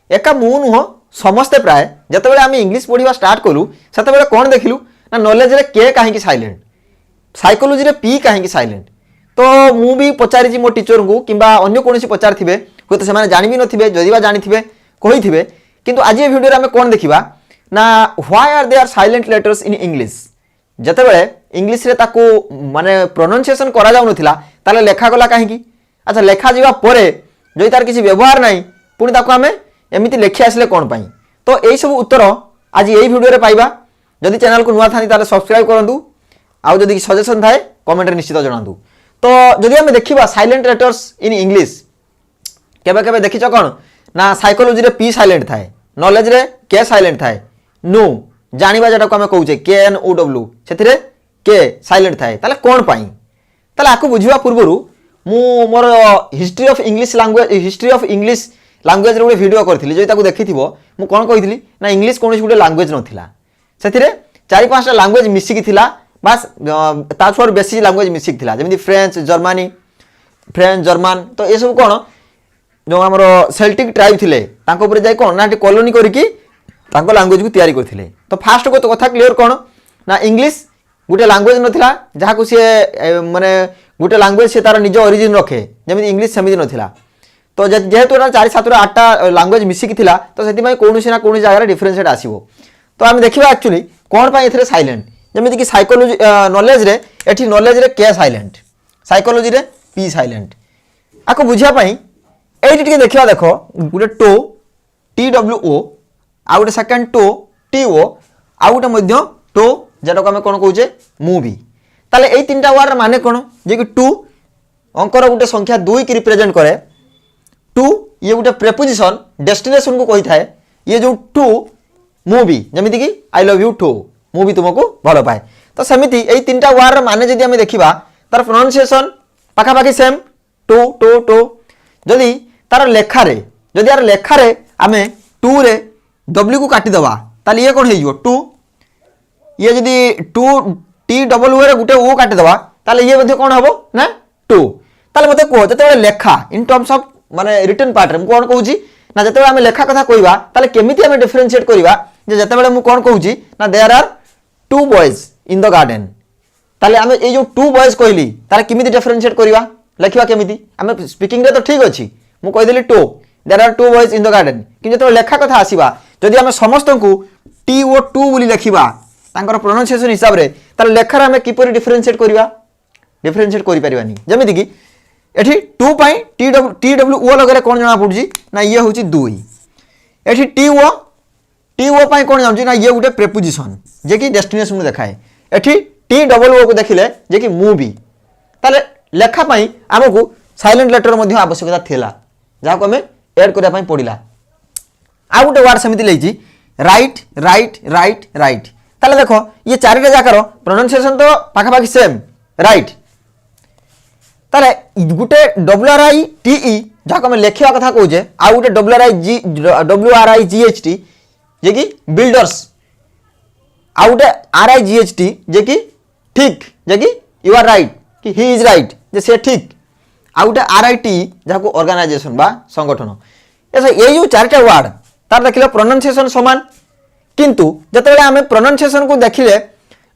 एका मु नुह समस्ते प्राय जितेबाला आम इंग्लीश पढ़ा स्टार्ट कलु से कौन देखिलु ना नॉलेज रे के कहीं साइलेंट साइकोलॉजी रे पी कहीं साइलेंट तो मु भी पचारि मो टीचर को कि अन्य कौन पचारि थे हूँ तो से जानी भी नथिबे जदि बा जानी थे कही थे किंतु आज ये वीडियो आम कौन देखा ना why are there silent letters in English जितेबाला इंग्लिश रे ताको माने प्रोनाउंसिएशन करा जाउ नथिला ताले लेखा गला कहीं अच्छा लेखा जीवा परे जदि तार किसी व्यवहार नहीं पुणी ताको आमे एमिति लेखि आसले कौन पाई तो यही सब उत्तर आज यही वीडियो रे पाइबा जदि चैनल को नुआ था ताले सब्सक्राइब करंतु आउ जदि सजेशन थाए कमेंट रे निश्चित जणांतु तो जदि आमे देखिबा साइलेंट लेटर्स इन इंग्लिश केबे केबे देखिछ कोन ना साइकोलॉजी रे पी साइलेंट थाए नॉलेज रे के साइलेंट थाए नो जानिबा जेटा को आमे कहूचे के एन ओ डब्ल्यू सेथिरे के साइलेंट थाए ताले कोन पाई ताले आकु बुझिबा पूर्वरु मु मोर हिस्ट्री ऑफ इंग्लिश लैंग्वेज रे वीडियो करथिली जे ताकू देखिथिबो मु कोन कहिथिली ना इंग्लिश कोनोसी गुटे लैंग्वेज नथिला सेथिरे 4-5टा लैंग्वेज मिसिकी थिला बस ता छोर बेसी लैंग्वेज मिसिकी थिला जेमिति फ्रेंच जर्मन तो ए सब कोन जो हमर सेल्टिक ट्राइब थिले तांको ऊपर जाय कोन ना कॉलोनी करिकी तांको लैंग्वेज को तैयारी करथिले तो फास्ट को तो कथा क्लियर कोन ना इंग्लिश गुटे लैंग्वेज नथिला जहा को से माने गुटे लैंग्वेज से तार निज ओरिजिन रखे जेमिति इंग्लिश सेमिति नथिला तो जेहेतु 4-7-8टा लैंग्वेज मिसिकी थिला तो सेति कौन ना कौन जगह डिफरेंशिएट आसीबो तो आम देखिबा एक्चुअली कौन पाई एथरे साइलेंट जेमिति कि साइकोलॉजी नॉलेज रे एठी नॉलेज रे के साइलेंट साइकोलॉजी रे पी साइलेंट आको बुझिया पाई एठी टिके देखिबा देखो गुटे to T W O uh Gute second to T O uh Gute Madhya to जेटा को हम कोन कहूचे मूवी ताले एई तीनटा वर्ड माने कोन जे कि टू अंकर गुटे संख्या 2 की रिप्रेजेंट करे टू ये गोटे प्रेपोजिशन डेस्टिनेशन को कही थाए ये जो टू मूवी जमीती कि आई लव यू टू मूवी तुमको भल पाए तो सेमिति यही 3टा वर्ड माने जदि आमे देखिबा तार प्रोनाउंसिएशन पाखापाखि सेम टू टू टू जदि तार लेखारे जदि यार लेखारे आमे टू रे डब्ल्यू को काटी दबा ताली ये कोन हेइयो टू ये जदि टू टी डब्ल्यू रे गुटे ओ काटी दबा ताले ये मध्ये कोन हबो ना टू ताले मते को जते लेखा इन टर्म्स ऑफ माने रिटन पार्ट रे मु कोन कहूची ना जते आमे लेखा कथा कहबा ताले केमिति आमे डिफरेंशिएट करबा जे जते बेले मु कोन कहूची ना there are two boys in the garden ताले आमे ए जो टू बॉयज कहली ताले केमिति डिफरेंशिएट करबा लेखिबा केमिति आमे स्पीकिंग रे तो ठीक अछि मु कहि देली two there are two boys in the garden कि जते लेखा कथा आसीबा जदि आमे समस्त को टी ओ टू बोली लेखिबा तांकर प्रोनाउंसिएशन हिसाब रे ताले लेखा रे आमे किपरि डिफरेंशिएट करि परिबानी जेमिति कि एठी टू पाई टी डब्ल्यू ओ लगरे कोन जना पडुची ना ये होची 2 एठी टी ओ पाई कोन जानची ना ये गुटे प्रेपोजिशन जे कि डेस्टिनेशन को देखाए एठी टी डब्ल्यू ओ को देखिले जे कि मूवी ताले लेखा पाई हमकु साइलेंट लेटर मध्ये आवश्यकता थिला जा को हमें ऐड करिया पाई पडिला आ गुटे वर्ड समिति लेची राइट राइट राइट राइट ताले देखो ये चारिटा जाकर प्रोनाउंसिएशन तो पाखापाखि सेम राइट ताले गुटे WRITE जहाँ को लेखिया कथा कहूचे आ गुटे WRIGHT जे कि बिल्डर्स आ गुटे RIGHT जे कि ठीक जे कि यू आर राइट कि ही इज राइट जे से ठीक आ गुटे RITE जहाँ को ऑर्गेनाइजेशन बा संगठन ऐसा ये जो चारटा वर्ड तार देखिले प्रोनाउंसिएशन समान किंतु जतबेले आमे प्रोनाउंसिएशन को देखिले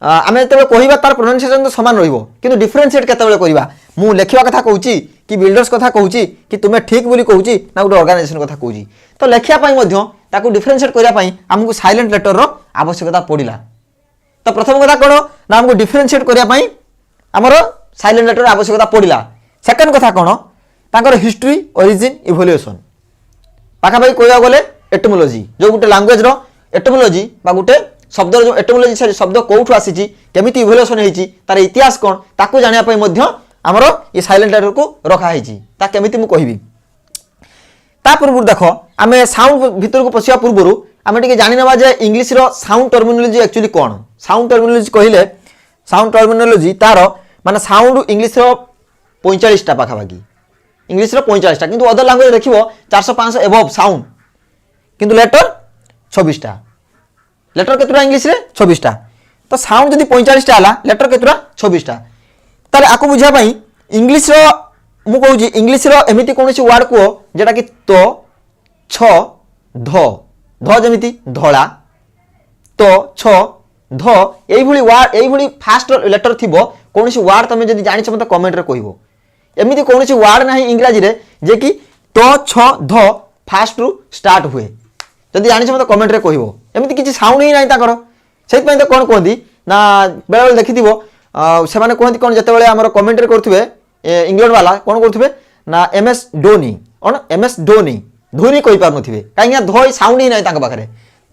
आमे जतबेले कहिबा तार प्रोनाउंसिएशन तो समान रहिबो किंतु डिफरेंशिएट केतबेले करिबा मु लेखिबा कथा कहूची कि बिल्डर्स कथा कहूची कि तुमे ठीक बोली कहूची ना गुटे ऑर्गेनाइजेशन कथा कहूची तो लेखिया पई मध्य ताकू डिफरेंशिएट करिया पई हमकु साइलेंट लेटर रो आवश्यकता पडिला तो प्रथम कथा कोन ना हमकु डिफरेंशिएट करिया पई हमरो साइलेंट लेटर आवश्यकता पडिला सेकंड कथा कोन ताकर हिस्ट्री ओरिजिन इवोल्यूशन पाखापाखि कहया गले एटिमोलॉजी जो गुटे लैंग्वेज रो एटिमोलॉजी बा गुटे शब्द जो एटिमोलॉजी से शब्द कोठु आसीची केमिति इवोल्यूशन हेची तार इतिहास कोन ताकू जानिया पई मध्य हमरो ये साइलेंट लेटर को रखा हेची ता केमिति मु कहिबी ता पूर्व देखो आमे साउंड भीतर को पसिया पूर्व आमे टिके जानि नबा जे इंग्लिश रो साउंड टर्मिनोलॉजी एक्चुअली कोन साउंड टर्मिनोलॉजी कहिले साउंड टर्मिनोलॉजी तार माने साउंड इंग्लिश रो 45 टा पाखाबाकी इंग्लिश रो 45 टा किंतु अदर लैंग्वेज देखिबो 400-500 एबव साउंड किंतु लेटर 26 टा लेटर केतरा इंग्लिश रे 26 टा तो साउंड जदी 45 टा हला लेटर केतरा 26 टा ताले आको बुझा पई इंग्लिश रो मु कहूची इंग्लिश रो एमिति कोनोसी वर्ड को जेटा कि तो छ ध ध जमिति धला तो छ ध एइभଳି वार्ड एइभଳି फास्ट लेटर थिबो कोनोसी वार्ड तमे जदि जानि छ मते कमेंट रे कहिवो एमिति कोनोसी वार्ड नाही इंग्लिश रे जे कि तो छ ध फास्ट रु स्टार्ट हुए जदि जानि छ मते कमेंट रे कहिवो एमिति किछि साउंड ही नाही ताकर सेति पय तो कोन कहंदी ना बेला बेला देखिथिबो से माने कहंती कोन जते बेले हमर कमेंट रे करथुबे इंग्लैंड वाला कोन करथुबे ना MS Dhoni own MS Dhoni Dhoni कहि पार नथिबे काइया धोई साउंड ही नाही तांका पाखरे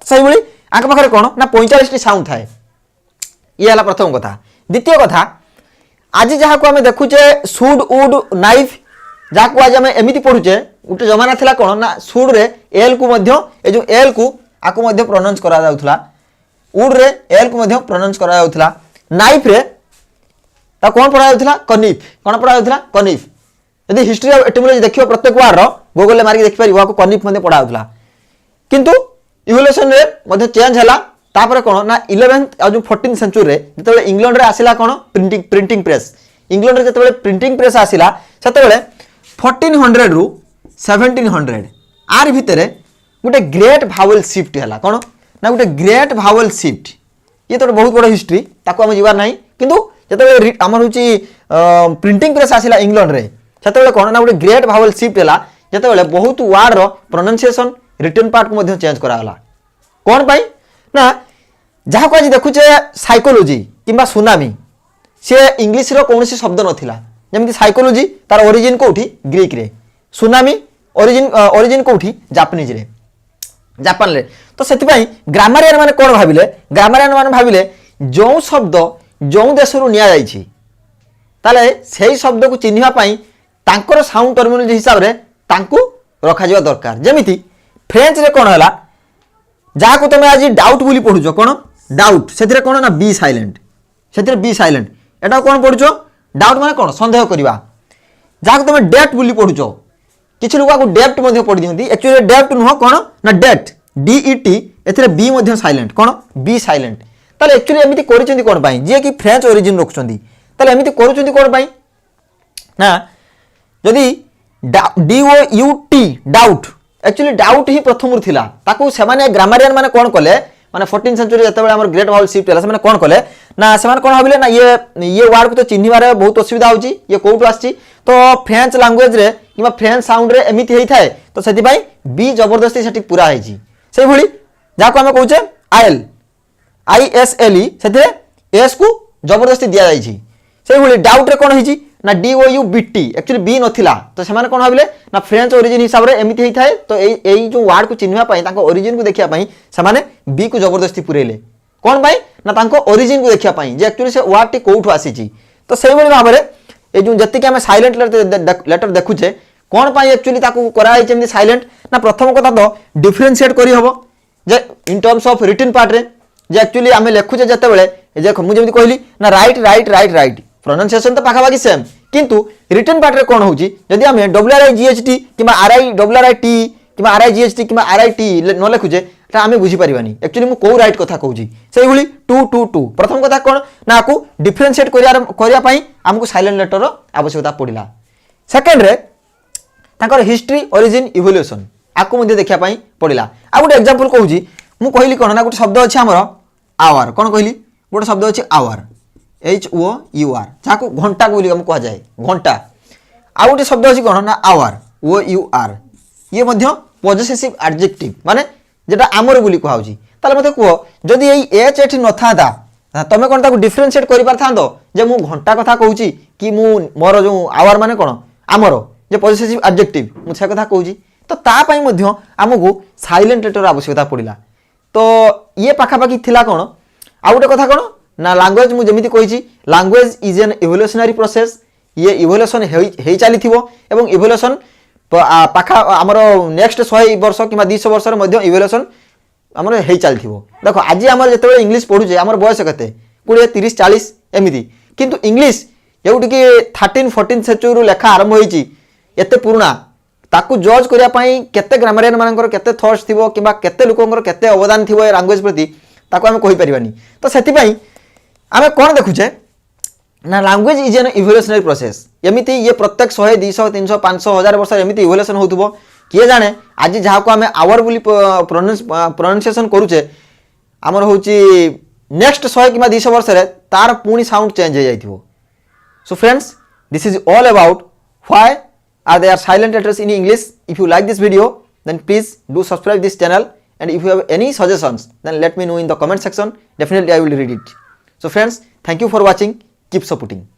सही बळी आंका पाखरे कोन ना 45 टी साउंड थाए ये हला प्रथम कथा द्वितीय कथा आज जहाँ को आम देखुचे सुड उड नाइफ जहाँ को आज आम एमती पढ़ुचे गोटे जमाना थिला कौन ना सुड रे एल को मध्य ए जो एल को आको मध्य प्रोनाउंस करा जाउथला उड रे एल को मध्य प्रोनाउंस करा जाउथला नाइफ रे ता कौन पढ़ा जाउथला कनिफ कौन पढ़ा जाउथला कनिफ यदि हिस्ट्री ऑफ एटिमोलॉजी देखियो प्रत्येक बार रो गूगल ले मारी देखि परिबो को कनिफ मध्य पढ़ा जाउथला किंतु इवोल्यूशन रे मध्य चेंज हला तापर कौन ना 11th और जो 14th सेंचुरी रे जते इंग्लैंड रे आसिला कौन प्रिंटिंग प्रेस इंग्लैंड रे जते प्रिंटिंग प्रेस आसिला सेते 1400 रु 1700 आर भितरे गोटे ग्रेट भावेल शिफ्ट हला कौन ना गोटे ग्रेट भावेल शिफ्ट ये तो बहुत बड़ हिस्ट्री ताको हम जीवार नाही किंतु जते हमर होची प्रिंटिंग प्रेस आसिला इंग्लैंड रे सेते कौन ना गोटे ग्रेट भावेल शिफ्ट हला जते बहुत वर्ड रो प्रोनाउंसिएशन रिटन पार्ट को मध्य चेंज करा हला कौन पाई ना जहाँ को आज देखुचे साइकोलोजी किंबा सुनामी से इंग्लिश रो कौन शब्द नथिला जमिति साइकोलोजी तार ओरिजिन कोठी ग्रीक रे सुनामी ओरिजिन कोठी जापानीज रे जापान रे तो सेति पई ग्रामरियन माने कोन भाबिले ग्रामरियन माने भाबिले जो शब्द जो देश रु निया जाईछि ताले सेही शब्द को चिन्हिबा पई तांकर साउंड टर्मिनोलॉजी हिसाब रे तांकु रखा जिवा दरकार जेमिति फ्रेंच रे कोन हला जहाँ को तुम आज डाउट बोली पढ़ुच कौन डाउट से कौन ना बी साइलेंट से बी साइलेंट एटा कौन पढ़ुच डाउट माने कौन संदेह करवा जहाँ को तुम डेप्थ बोली पढ़ुच किसी लोग डेप्थ पढ़ी दिखती एक्चुअली डेप्थ नुह कौन ना डेट डीईटी ए बी साइलेंट कौन बी साइलेंट ताले एक्चुअली एमती करिसेंती कोन पई जे कि फ्रेंच ओरिजिन रखुछंती ताले एमती करूछंती कोन पई ना जदी D O U T doubt actually doubt ही प्रथम थिला ताकू सेमाने ग्रामरियन माने कोन कले माने 14th सेंचुरी जते बेले हमर ग्रेट भावेल शिफ्ट हला सेमाने कोन कले ना सेमाने कोन भाबिले ना ये वर्ड को तो चिन्हिबारे बहुत असुविधा होची ये कोउटु आछि तो फ्रेंच लैंग्वेज रे किबा फ्रेंच साउंड रे एमिति हेई थाए तो सेति पई बी जबरदस्ती सेठी पूरा हेची सेही भली जाको हम कहूचे आईएल आईएसएलई सेते एस को जबरदस्ती दिया जाईची सेही भली डाउट रे कोन हेची ना D O U B T actually B नथिला तो सेमाने कोन भाबिले ना फ्रेंच ओरिजिन हिसाब रे एमिति हेई थाए तो एई जो वर्ड को चिन्हवा पई ताको ओरिजिन को देखिया पई सेमाने बी को जबरदस्ती पुरेले कोन पई ना ताको ओरिजिन को देखिया पई जे एक्चुअली से वर्ड टी कोउठु आसीची तो सेही भली भाबरे ए जो जति के हम साइलेंट लेटर देखुचे कोन पई एक्चुअली ताको करा है जेमि साइलेंट ना प्रथम कथा तो डिफरेंशिएट करी हबो जे in terms of written part रे जे एक्चुअली हम लेखुचे जते बेले जे मु जेमि कहली ना right right right right pronunciation तो पाखा बाकी सेम किंतु रिटन पार्ट रे कोन होची जदि हम WRIGHT किबा RIRIT किबा RIGHT किबा RIT न लेखुचे ता हम बुझी परिबानी एक्चुअली मु को राइट कथा कहूची सेही भली 2 प्रथम कथा कोन ना आकु डिफरेंशिएट करिया पई हमकु साइलेंट लेटर रो आवश्यकता पडिला सेकंड रे ताकर हिस्ट्री ओरिजिन इवोल्यूशन आकु मध्ये देखिया पई पडिला आ गुटे एग्जांपल कहूची मु कहली कोन ना गुटे शब्द अछि हमर आवर कोन कहली गुटे शब्द अछि आवर HOUR जाको घंटा को हम कह जाए घंटा आ गोटे शब्द अछि कोन ना आवर OUR ये मध्य पॉजिटिव एडजेक्टिव माने जेटा आमर बोली कहउची ताले मते कहो जदि एई एच एठी न थादा तमे कोन ताको डिफरेंशिएट करि पार थांदो जे मु घंटा कथा कहउची कि मु मोर जो आवर माने कोन आमर जे पॉजिटिव एडजेक्टिव मु से कथा कहउची तो ता पई मध्य हमकु साइलेंट लेटर आवश्यकता पडिला तो ये पाखा पाखी थिला कोन आ गोटे कथा कोन ना लैंग्वेज मु जेमिति कहिछि language is an evolutionary process ये इवोल्यूशन हेई चाली थिबो एवं इवोल्यूशन पाखा हमर नेक्स्ट 100 वर्ष किबा 200 वर्ष रे मध्य इवोल्यूशन हमर हेई चाली थिबो देखो आज हमर जते इंग्लिश पढुजे हमर बयस कते 20 30 40 एमिति किंतु इंग्लिश जेउटी कि 13 14 सेंचुरी रु लेखा आरंभ होईची एते पुराना ताकू जज करिया पई केते ग्रामरियन मानकर केते थॉट्स थिबो किबा केते लोकंकर केते अवदान थिबो ए लैंग्वेज प्रति ताकू हम कहि परिबानी तो सेति पई आमे कोन देखुचे ना language is an evolutionary process एमिति ये प्रत्येक 100 200 300 500 1000 वर्ष एमिति इवोल्यूशन होतुबो किए जाने आज जहाँ को आम आवर बोली प्रोनाउंसिएशन करुचे आमर हूँ नेक्स्ट 100 कि 200 वर्ष तार पुणी साउंड चेंज हो जाइथिबो. So friends, this is all about why are there silent letters in English. If you like this video, then please do subscribe this channel, and if you have any suggestions, then let me know in the comment section. Definitely I will read it. So friends, thank you for watching. Keep supporting.